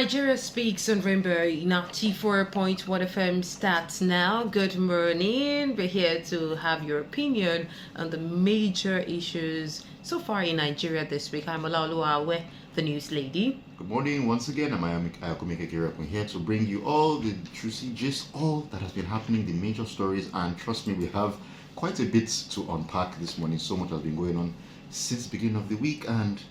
Nigeria speaks on Rainbow 94.1 FM starts now. Good morning. We're here to have your opinion on the major issues so far in Nigeria this week. I'm Olaoluwa, the news lady. Good morning once again. I'm Kekere-Ekun here to bring you all the juicy gist, all that has been happening, the major stories, and trust me, we have quite a bit to unpack this morning. So much has been going on since the beginning of the week, and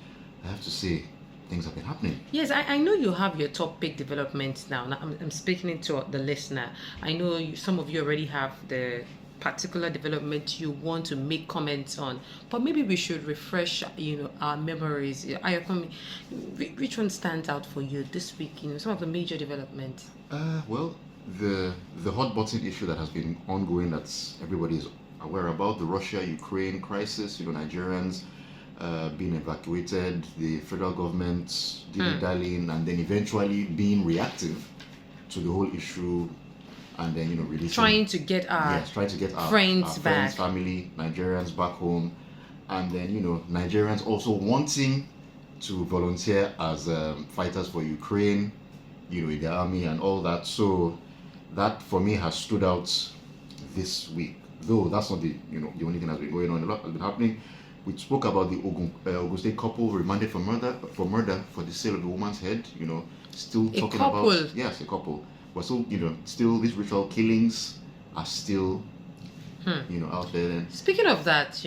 I have to say, things have been happening. Yes, I know you have your top big developments now. I'm speaking to the listener. I know some of you already have the particular development you want to make comments on, but maybe we should refresh our memories. Which one stands out for you this week? Some of the major developments. Well, the hot button issue that has been ongoing, that everybody is aware about, the Russia-Ukraine crisis. Nigerians being evacuated, the federal government dilly-dallying, and then eventually being reactive to the whole issue, and then releasing, trying to get our friends back, family, Nigerians back home, and then Nigerians also wanting to volunteer as fighters for Ukraine, in the army and all that. So that for me has stood out this week. Though that's not the only thing that's been going on. A lot has been happening. We spoke about the Ogun State couple remanded for murder for the sale of the woman's head. Still talking about, yes, a couple. But still, still these ritual killings are still out there. Then. Speaking of that,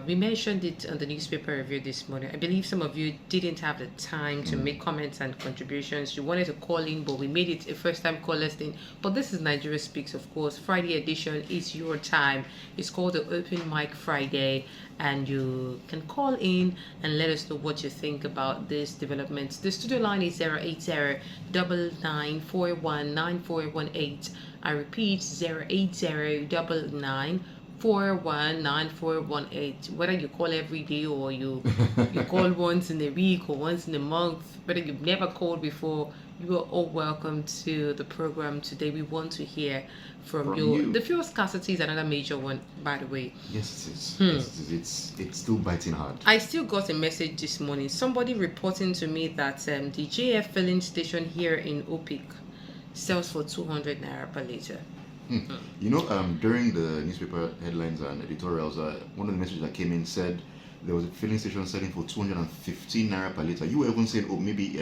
we mentioned it on the newspaper review this morning. I believe some of you didn't have the time to make comments and contributions. You wanted to call in, but we made it a first-time callers thing. But this is Nigeria Speaks, of course. Friday edition is your time. It's called the Open Mic Friday, and you can call in and let us know what you think about this development. The studio line is 080-9941-9418. I repeat, 080-9941-9418. Whether you call every day or you call once in a week or once in a month, whether you've never called before, you are all welcome to the program today. We want to hear from you. The fuel scarcity is another major one, by the way. Yes, it is. Yes, it is. It's still biting hard. I still got a message this morning. Somebody reporting to me that the JF filling station here in Opik sells for 200 naira per liter. During the newspaper headlines and editorials, one of the messages that came in said there was a filling station selling for 215 naira per liter. You were even saying, maybe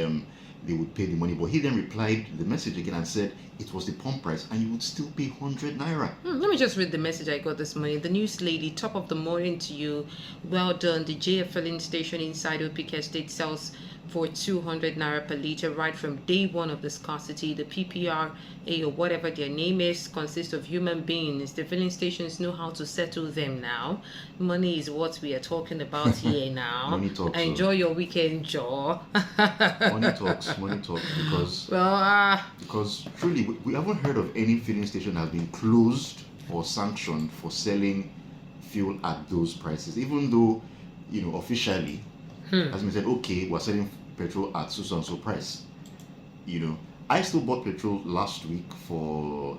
they would pay the money, but he then replied the message again and said it was the pump price and you would still pay 100 naira. Let me just read the message I got this morning. The news lady, top of the morning to you. Well done. The JF filling station inside Opik Estate sells for 200 naira per liter right from day one of the scarcity. The PPRA or whatever their name is consists of human beings. The filling stations know how to settle them now. Money is what we are talking about here now. Money talks. Enjoy your weekend, Joe. Money talks because truly we haven't heard of any filling station that has been closed or sanctioned for selling fuel at those prices, even though officially has been said, okay, we're selling petrol at so and so price. I still bought petrol last week for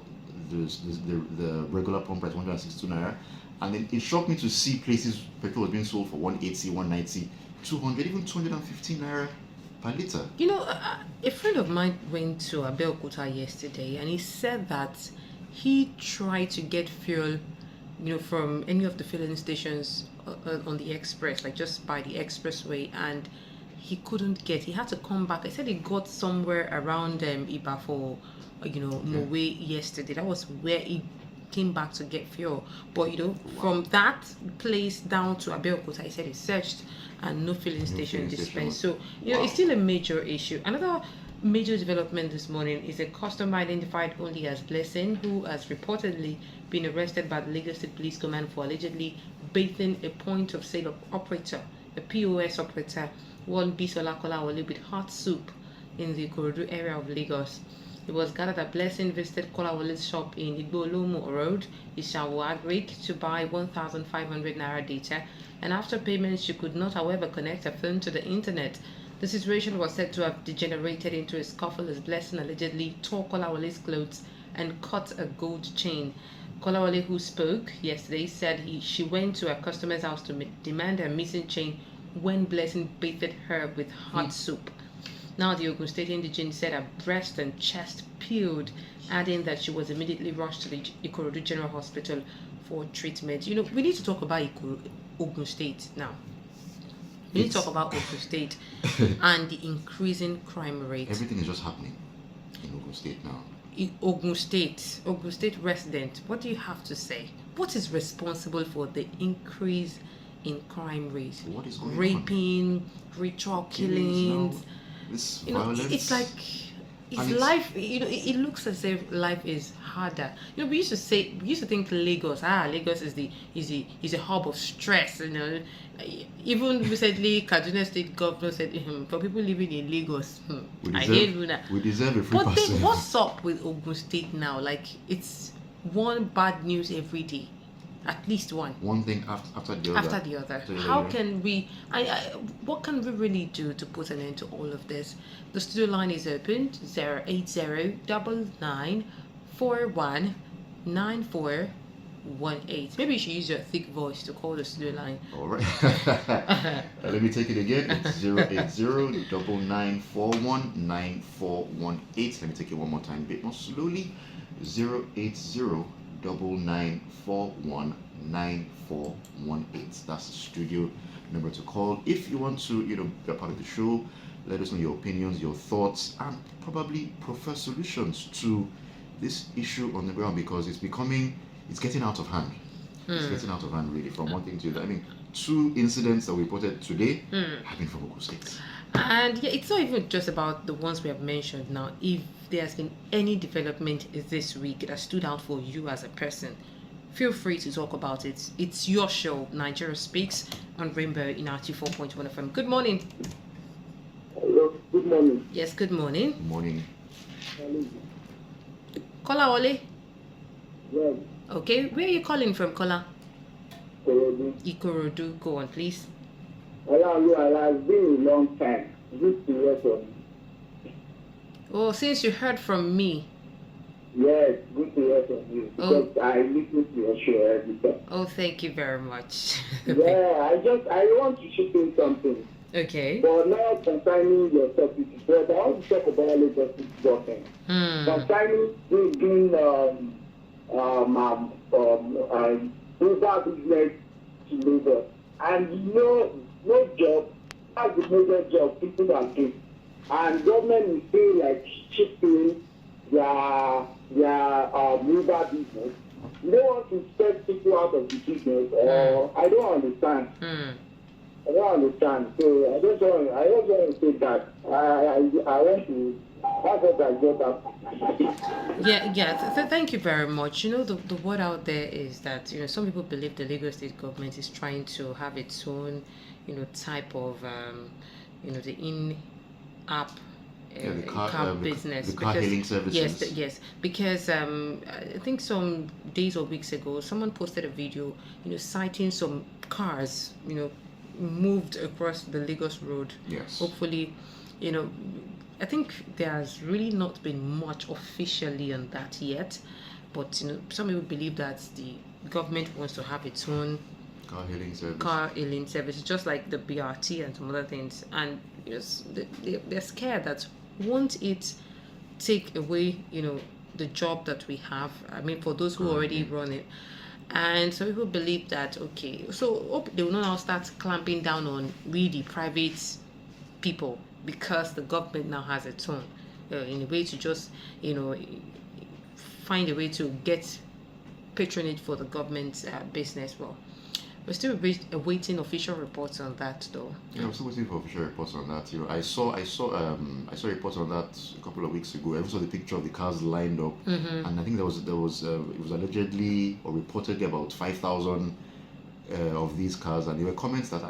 the regular pump price 162 naira, and then it shocked me to see places petrol was being sold for 180, 190, 200, even 215 naira per liter. A friend of mine went to Abeokuta yesterday, and he said that he tried to get fuel from any of the filling stations on the express, like just by the expressway, and he couldn't get. He had to come back. I said he got somewhere around Iba for Mowe yesterday. That was where he came back to get fuel. But from that place down to Abeokuta, he said he searched and no filling station dispensed. So it's still a major issue. Another major development this morning is a customer identified only as Blessing, who has reportedly been arrested by the Lagos State Police Command for allegedly bathing a point of sale operator, a POS operator, one Bisola Kolawole, with hot soup in the Ikorodu area of Lagos. It was gathered that Blessing visited Kolawole's shop in Igbolomo Road, Ishawo Agric, to buy 1,500 naira data, and after payment she could not, however, connect her phone to the internet. The situation was said to have degenerated into a scuffle as Blessing allegedly tore Kolawole's clothes and cut a gold chain. Kolawole, who spoke yesterday, said she went to her customer's house to demand her missing chain when Blessing bathed her with hot soup. Now, the Ogun State indigene said her breast and chest peeled, adding that she was immediately rushed to the Ikorodu General Hospital for treatment. We need to talk about Ogun State now. We need to talk about Ogun State and the increasing crime rate. Everything is just happening in Ogun State now. Ogun State resident, what do you have to say? What is responsible for the increase in crime rate? What is going on? Raping, ritual killings. This violence. It's like life. It looks as if life is harder. We used to think Lagos. Lagos is a hub of stress. Even recently, Kaduna State Governor said for people living in Lagos, I hate Luna. We deserve a free But pass. then, what's up with Ogun State now? Like, it's one bad news every day, at least one. One thing after the other. After the other. How can we? What can we really do to put an end to all of this? The studio line is open 080-9941-9418. Maybe you should use your thick voice to call the studio line. All right. Let me take it again. It's 080-9941-9418. Let me take it one more time, a bit more slowly. 080-9941-9418. That's the studio number to call if you want to, be a part of the show. Let us know your opinions, your thoughts, and probably prefer solutions to this issue on the ground, because it's getting out of hand. It's getting out of hand, really, from one thing to the other. I mean, 2 incidents that we reported today happened from Ogun State. And it's not even just about the ones we have mentioned now. If there has been any development this week that stood out for you as a person, feel free to talk about it. It's your show, Nigeria Speaks, on Rainbow in 94.1 FM. Good morning. Hello, good morning. Yes, good morning. Good morning. Kola Ole. Yes, Okay, where are you calling from, Kola? Kekere-Ekun. Ikorodu. Go on, please. Hello, it has been a long time. Good to hear from you. Oh, since you heard from me. Yes, good to hear from you. Because I listen to your show every time. Oh, thank you very much. Yeah, I want to shoot in something. Okay. But now concerning your topic, but I want to talk about Lagos government. Concerning doing Uber business to Lagos. And no job, that's the major job people are doing. And government is still like shifting their Uber business. They want to set people out of the business, or I don't understand. I don't understand. So I just want to say that I want to. That's what I got up. Yeah. Thank you very much. The word out there is that some people believe the Lagos State government is trying to have its own type of the in-app The car business. The car hailing services. Yes. Because I think some days or weeks ago, someone posted a video, citing some cars, moved across the Lagos road. Yes. Hopefully, I think there has really not been much officially on that yet, but some people believe that the government wants to have its own Car hailing service, just like the BRT and some other things, and they're scared that won't it take away the job that we have. I mean, for those who already run it. And some people believe that so they will now start clamping down on really private people, because the government now has its own in a way to just find a way to get patronage for the government's business. Well, we're still awaiting official reports on that, though. Yeah, I'm still waiting for official reports on that. I saw reports on that a couple of weeks ago. I saw the picture of the cars lined up, and I think it was allegedly or reportedly about 5,000 of these cars, and there were comments that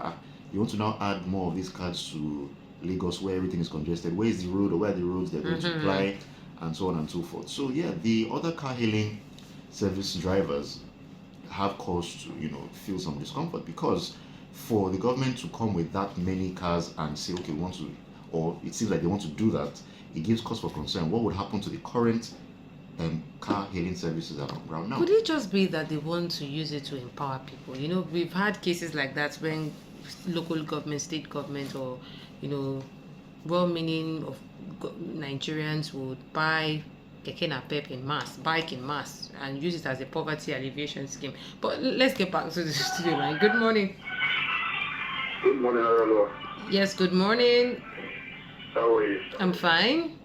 you want to now add more of these cars to Lagos, where everything is congested. Where is the road, or where are the roads they're going to apply, and so on and so forth. So yeah, the other car hailing service drivers have cause to feel some discomfort, because for the government to come with that many cars and say, okay, we want to, or it seems like they want to do that, it gives cause for concern. What would happen to the current car hailing services that are on ground now? Could it just be that they want to use it to empower people? We've had cases like that when local government, state government, or well-meaning of Nigerians would buy Kekere-Ekun in mass, bike in mass, and use it as a poverty alleviation scheme. But let's get back to the studio line. Good morning. Good morning, hello. Yes, good morning. How are you? I'm fine.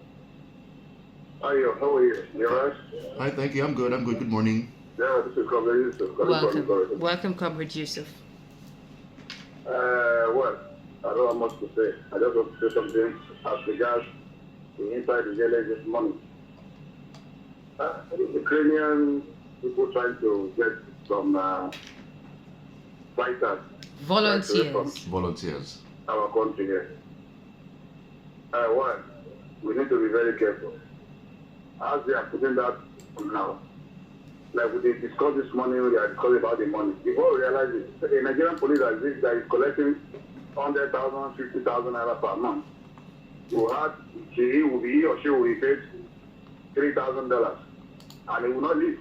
How are you? You alright? Hi, thank you. I'm good. Good morning. Yeah, this is Comrade Yusuf. Welcome, Comrade Yusuf. Well, I don't have much to say. I just want to say something as regards the inside the village this morning. Ukrainian people trying to get some fighters. Volunteers. Our country here. One, we need to be very careful. As they are putting that now, like we discussed this morning, we are discussing about the money. Before we realize it, the Nigerian police that is collecting 100,000, 50,000 naira per month. He or she will be paid $3,000, and he will not leave.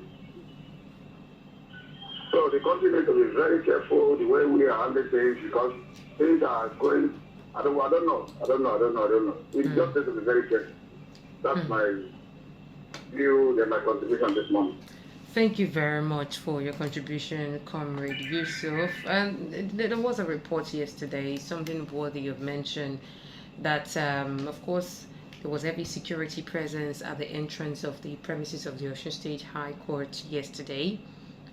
So the country needs to be very careful the way we are handling things, because things are going. I don't know. We just need to be very careful. That's my view and my contribution this morning. Thank you very much for your contribution, Comrade Yusuf. And there was a report yesterday, something worthy of mention, that of course there was heavy security presence at the entrance of the premises of the Osun State High Court yesterday,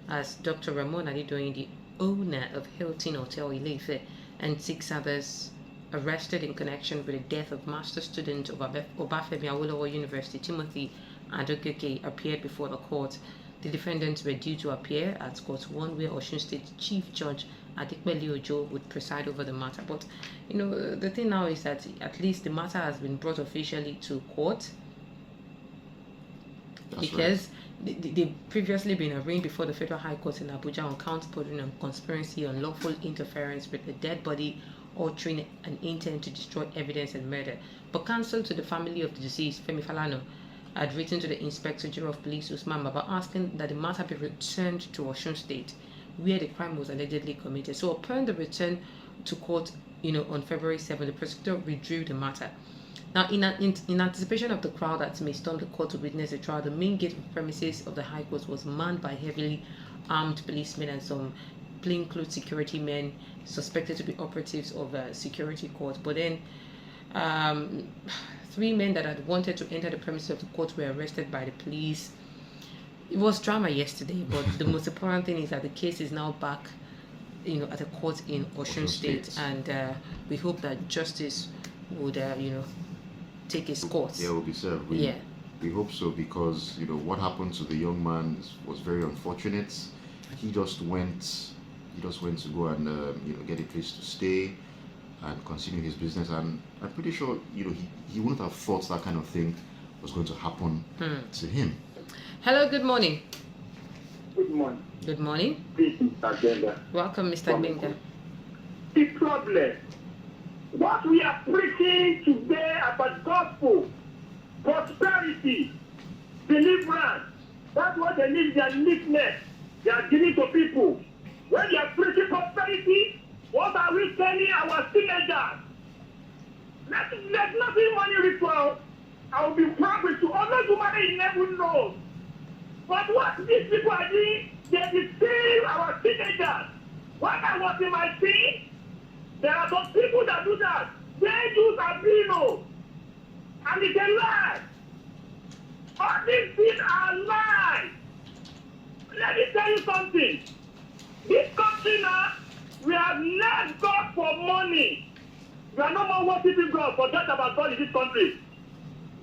as Dr. Ramon Adedoyin, the owner of Hilton Hotel Ile-Ife, and 6 others arrested in connection with the death of master student of Obafemi Awolowo University, Timothy Adogoke, appeared before the court. The defendants were due to appear at Court 1, where Osun State Chief Judge Adekpeli Ojo would preside over the matter. But, the thing now is that at least the matter has been brought officially to court. That's because they've previously been arraigned before the Federal High Court in Abuja on counts bordering on conspiracy, unlawful interference with the dead body, altering an intent to destroy evidence, and murder. But counsel to the family of the deceased, Femi Falana, had written to the Inspector General of Police, Usman Baba, asking that the matter be returned to Osun State, where the crime was allegedly committed. So upon the return to court, on February 7th, the prosecutor withdrew the matter. Now, in anticipation of the crowd that may storm the court to witness the trial, the main gate of the premises of the High Court was manned by heavily armed policemen and some plainclothes security men suspected to be operatives of a security court. But then 3 men that had wanted to enter the premises of the court were arrested by the police. It was drama yesterday, but the most important thing is that the case is now back, at a court in Osun State, and we hope that justice would, take its course. Yeah, will be served. We hope so, because what happened to the young man was very unfortunate. He just went to go and get a place to stay and continue his business, and I'm pretty sure he wouldn't have thought that kind of thing was going to happen to him. Hello, good morning. Good morning. Good morning. This is Mr. Genda. Welcome, Mr. Benga. The problem, what we are preaching today about gospel, prosperity, deliverance, that's what they need, their neatness, they are giving to people. When they are preaching prosperity, what are we telling our teenagers? There's nothing money ritual. I will be proud with you. Although you money never knows. But what these people are doing, they deceive our teenagers. When I was in my team, there are some people that do that. They use albino. And it's a lie. All these things are lies. Let me tell you something. This country now, we have left God for money. We are no more worshiping God. Forget about God in this country.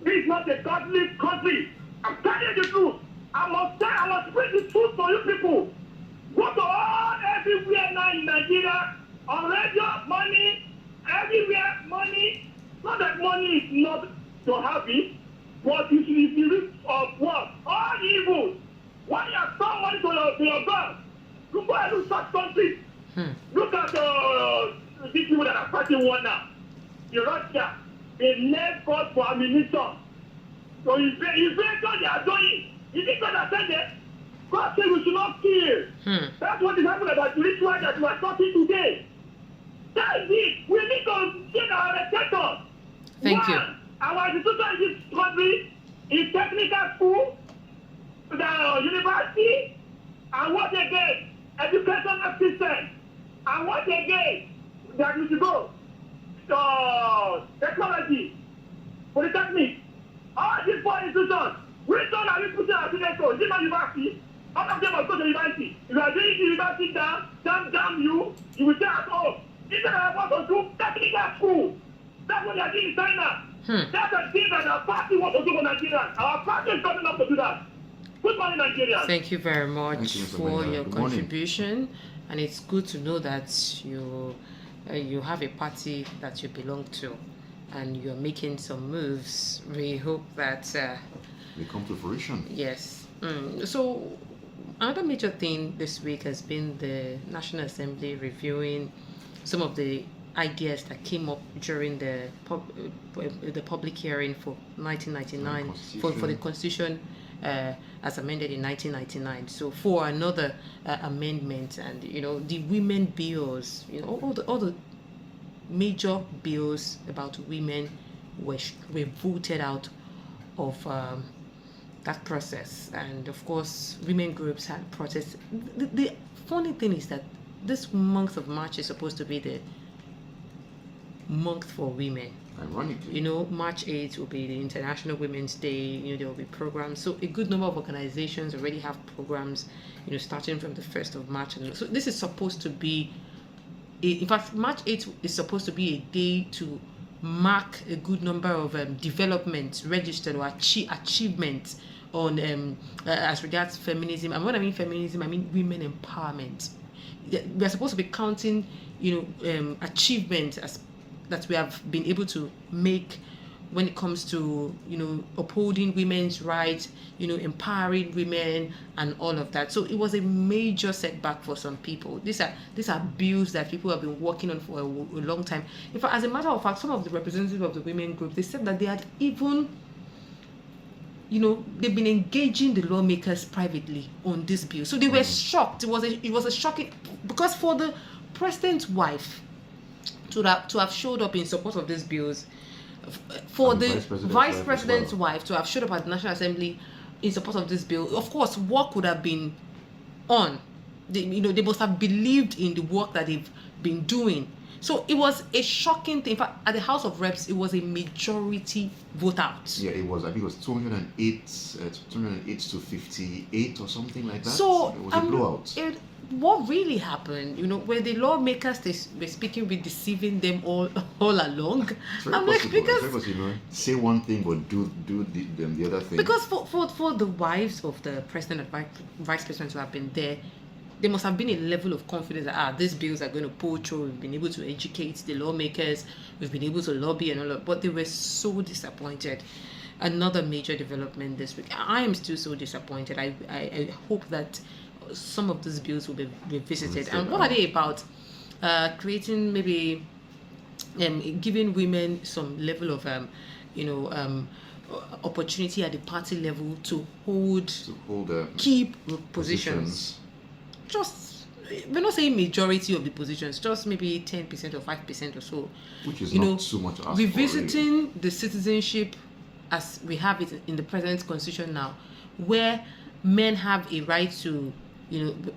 This is not a godly country. I'm telling you the truth. I must speak the truth to you people. Go to all everywhere now in Nigeria, on radio, money, everywhere, money. Not that money is not to have it, but it is the root of what? All evil. When you have some money to your God, you go and look such countries. Look at these people that are fighting war now. In Russia, they left God for ammunition. So invasion they are doing. Is it God that said that? God said we should not kill. That's what is happening about the ritual that we are talking today. That is it. We need to change our reception. Thank you. One, our institution in this country is technical school, the university, and what again? Educational system. And what again? That you should go. Technology, polytechnic, all these four institutions. Which one are we putting our students on? Is it not university? All of them must go to university. If you are doing the university damn you will stay at home. Instead of want to do technical school. That's what they are doing in China. That's the thing that our party wants to do for Nigerians. Our party is coming up to do that. Good morning, Nigerians. Thank you very much Thank you, Mr. for Mayor. your Good morning. contribution, and it's good to know that you have a party that you belong to, and you're making some moves. We hope that They come to fruition. yes. So another major thing this week has been the National Assembly reviewing some of the ideas that came up during the public hearing for 1999 for the Constitution as amended in 1999. So for another amendment, and the women bills, all the major bills about women were voted out of that process, and of course women groups had protests. The funny thing is that this month of March is supposed to be the month for women. Ironically. March 8th will be the International Women's Day. There will be programs. So a good number of organizations already have programs, starting from the 1st of March. And so this is supposed to be, in fact, March 8th is supposed to be a day to mark a good number of developments registered or achievements on as regards feminism. And when I mean feminism, I mean women empowerment. We are supposed to be counting, achievements that we have been able to make when it comes to upholding women's rights, empowering women and all of that. So it was a major setback for some people. These are bills that people have been working on for a long time. In fact, as a matter of fact, some of the representatives of the women group, they said that they had even they've been engaging the lawmakers privately on this bill. So they were shocked. It was a shocking, because for the president's wife to have showed up in support of these bills, for And the vice president's well. wife to have showed up at the National Assembly in support of this bill, of course work would have been on. They must have believed in the work that they've been doing. So it was a shocking thing. In fact, at the House of Reps, it was a majority vote out. Yeah, it was. I think it was 208 to 58 or something like that. So it was a blowout. What really happened? Where the lawmakers were speaking with deceiving them all along. It's very I'm like, possible. because It's very possible. Say one thing but do the other thing. because for the wives of the president and vice president who have been there must have been a level of confidence that these bills are going to pull through. We've been able to educate the lawmakers, we've been able to lobby and all that, but they were so disappointed. Another major development this week. I am still so disappointed. I hope that some of these bills will be revisited. And what are they about? Creating maybe giving women some level of opportunity at the party level to hold key positions. Just, we're not saying majority of the positions, just maybe 10% or 5% or so. Which is not too much asked revisiting the citizenship as we have it in the present constitution now, where men have a right to,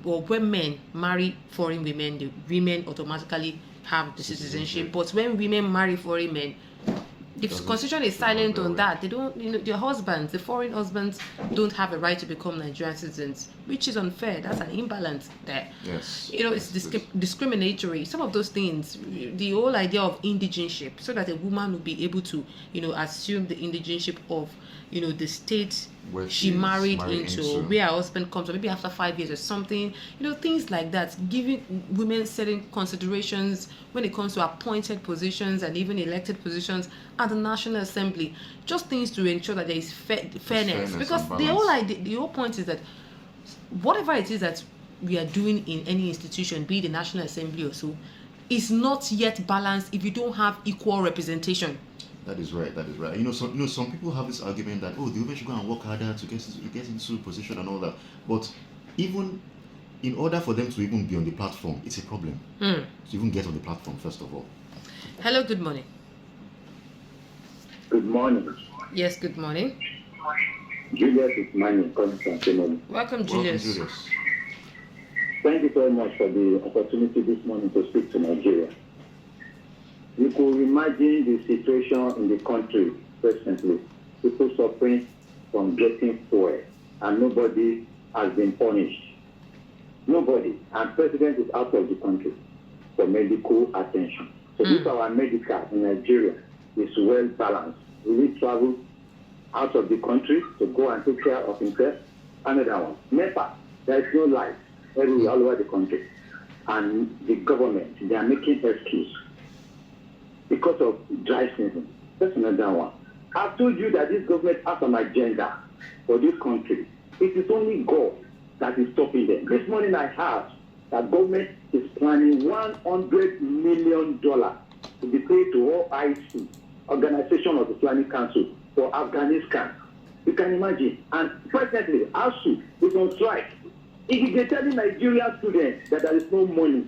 or when men marry foreign women, the women automatically have the citizenship. But when women marry foreign men, the constitution is silent on that. They don't, their husbands, the foreign husbands, don't have a right to become Nigerian citizens, which is unfair. That's an imbalance there. Yes. It's discriminatory. Some of those things, the whole idea of indigenship, so that a woman will be able to, assume the indigenship of, the state Where she she's married married into, where her husband comes, or maybe after 5 years or something, things like that. Giving women certain considerations when it comes to appointed positions and even elected positions at the National Assembly. Just things to ensure that there is fairness. Because the whole point is that whatever it is that we are doing in any institution, be it the National Assembly or so, is not yet balanced if you don't have equal representation. That is right. Some people have this argument that the women should go and work harder to get into position and all that. But even in order for them to even be on the platform, it's a problem. To even get on the platform, first of all. Hello, good morning. Good morning. Yes, good morning. Julius is mine, calling from Finland. Welcome, Welcome, Julius. Julius. Thank you very much for the opportunity this morning to speak to Nigeria. You could imagine the situation in the country presently. People suffering from getting fuel, and nobody has been punished. Nobody. And president is out of the country for medical attention. So if our medical in Nigeria is well balanced, will he travel out of the country to go and take care of himself? Another one. NEPA, there is no light everywhere all over the country. And the government, they are making excuse because of dry season. That's another one. I've told you that this government has an agenda for this country. It is only God that is stopping them. This morning I heard that government is planning $100 million to be paid to all IC, Organization of Islamic Council, for Afghanistan. You can imagine. And presently, ASU is on strike. If they're telling Nigerian students that there is no money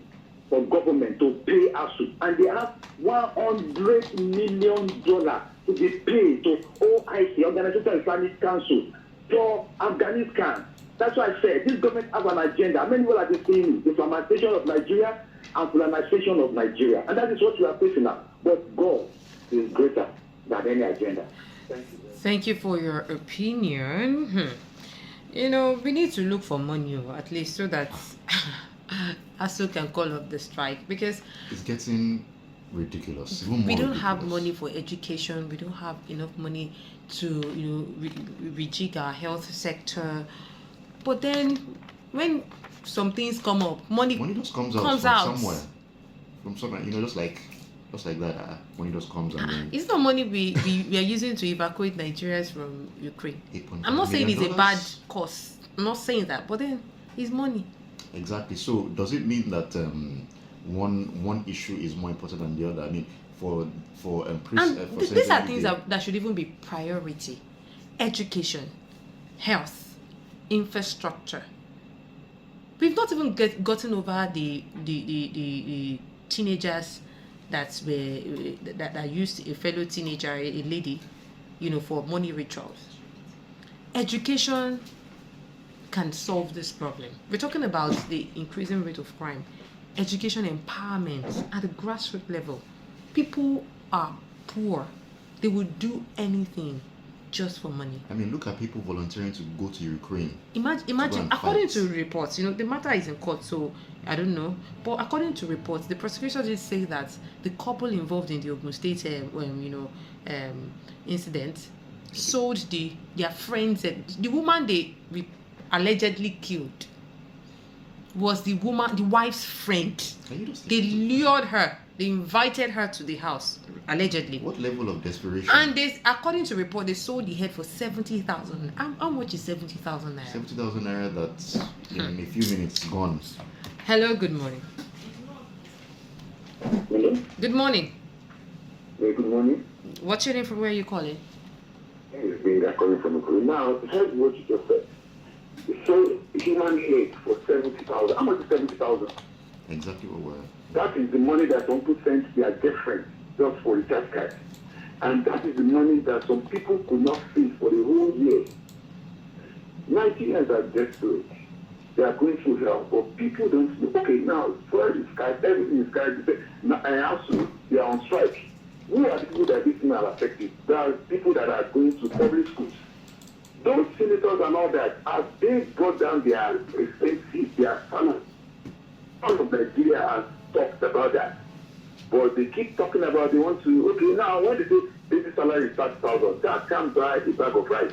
for government to pay ASU, and they have $100 million to be paid to OIC, Organization of Islamic Council, for Afghanistan. That's why I said this government has an agenda. Many people are saying the Islamization of Nigeria and colonization of Nigeria. And that is what we are facing now. But God is greater than any agenda. Thank you. Thank you for your opinion. You know, we need to look for money, or at least so that ASU can call up the strike, because It's getting ridiculous. Even more we don't have ridiculous. money for education. We don't have enough money to, rejig our health sector. But then, when some things come up, money just comes comes out out. from somewhere. From somewhere, just like that. Money just comes and then It's not money we are using to evacuate Nigerians from Ukraine. $8.5 I'm not saying it's a million. bad cause. I'm not saying that, but then it's money. Exactly. So does it mean that one issue is more important than the other? I mean, for These are things that should even be priority: education, health, infrastructure. We've not even gotten over the teenagers that used a fellow teenager, a lady, for money rituals. Education can solve this problem. We're talking about the increasing rate of crime. Education empowerment at the grassroots level. People are poor. They would do anything just for money. I mean, look at people volunteering to go to Ukraine. Imagine, and according fight. to reports, the matter is in court, so I don't know. But according to reports, the prosecution did say that the couple involved in the Ogun State, incident, sold their friends. The woman they allegedly killed was the wife's friend. Can you just They lured her. They invited her to the house, allegedly. What level of desperation? And according to report, they sold the head for 70,000. How much is 70,000 naira? 70,000 naira that's in a few minutes gone. Hello, good morning. Hello? Good morning. Good morning. What's your name, from where are you calling? It's Benga calling from Ukraine. Now, here's what you just said. You sold human head for 70,000. How much is 70,000? Exactly what we're. That is the money that some people sent their girlfriend just for a recharge card. And that is the money that some people could not see for the whole year. Nigerians are desperate. They are going through hell, but people don't know. Okay, now, fuel is sky, everything is sky. And also, they are on strike. Who are the people that this thing are affected? There are people that are going to public schools. Those senators and all that, as they brought down their expenses, their salaries, all of Nigeria has talked about that. But they keep talking about they want to, okay, now when they say basic salary is 30,000, that can buy a bag of rice.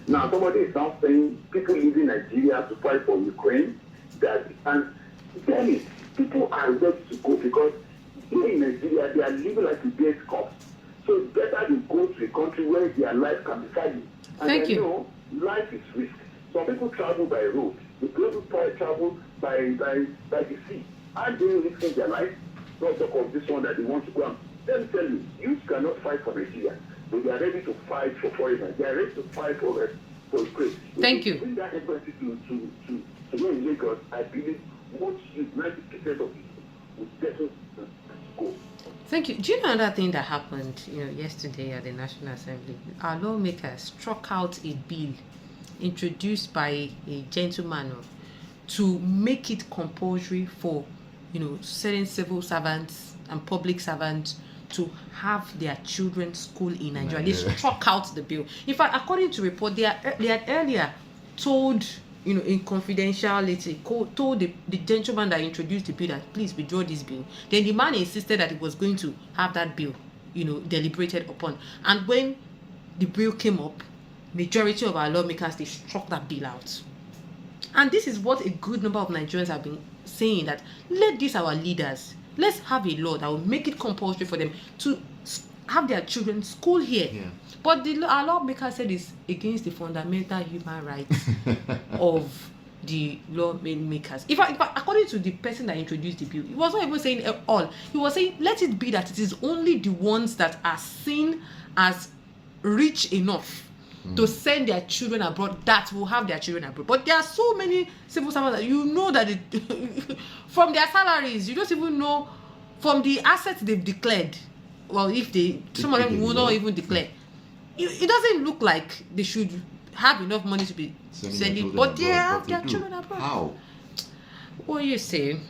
Now somebody is now saying people leaving Nigeria to fight for Ukraine, and tell me, people are ready to go because here in Nigeria they are living like a base cost. So it's better to go to a country where their life can be value. And Thank you. Life is risk. Some people travel by road. The people travel by the sea. And they risking their life. Not talk of this one that they want to go and let me tell you, you cannot fight for Nigeria, but they are ready to fight for foreigners. They are ready to fight for Ukraine. Thank you. Bring that embassy to go in Lagos. I believe most 90% of people will settle to go. Thank you. Do you know another thing that happened, yesterday at the National Assembly? Our lawmakers struck out a bill introduced by a gentleman to make it compulsory for, certain civil servants and public servants to have their children school in Nigeria. They struck out the bill. In fact, according to report, they had earlier told, in confidentiality, told the gentleman that introduced the bill that please withdraw this bill. Then the man insisted that he was going to have that bill, deliberated upon. And when the bill came up, majority of our lawmakers, they struck that bill out. And this is what a good number of Nigerians have been saying, that let these our leaders, let's have a law that will make it compulsory for them to have their children school here. Yeah. But our lawmaker said it's against the fundamental human rights of the lawmakers. In fact, according to the person that introduced the bill, he was not even saying all. He was saying, let it be that it is only the ones that are seen as rich enough to send their children abroad that will have their children abroad. But there are so many civil servants that that from their salaries, you don't even know, from the assets they've declared. Well, some of them will not even declare. It doesn't look like they should have enough money to be sending, but they have their children abroad. How? What you say?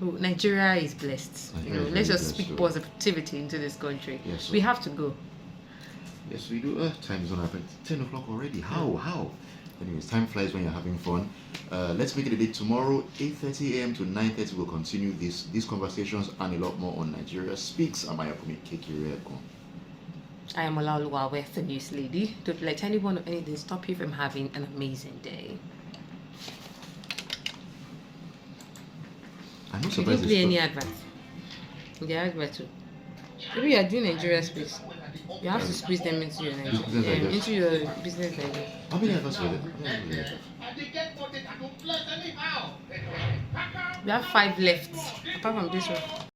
Nigeria is blessed. Let's just speak positivity into this country. Yes, we have to go. Yes, we do. Time is on at 10 o'clock already. How? Anyways, time flies when you're having fun. Let's make it a bit tomorrow, 8:30 a.m. to 9:30. We'll continue these conversations and a lot more on Nigeria Speaks. I'm Kekere-Ekun. I am Olaoluwa, the news lady. Don't let anyone or anything stop you from having an amazing day. I'm not Did you surprised. play any advert? The advert too. Maybe you are doing Nigeria Speaks. You have to squeeze them into your into your business idea. How many adverts were there? We have 5 left, apart from this one.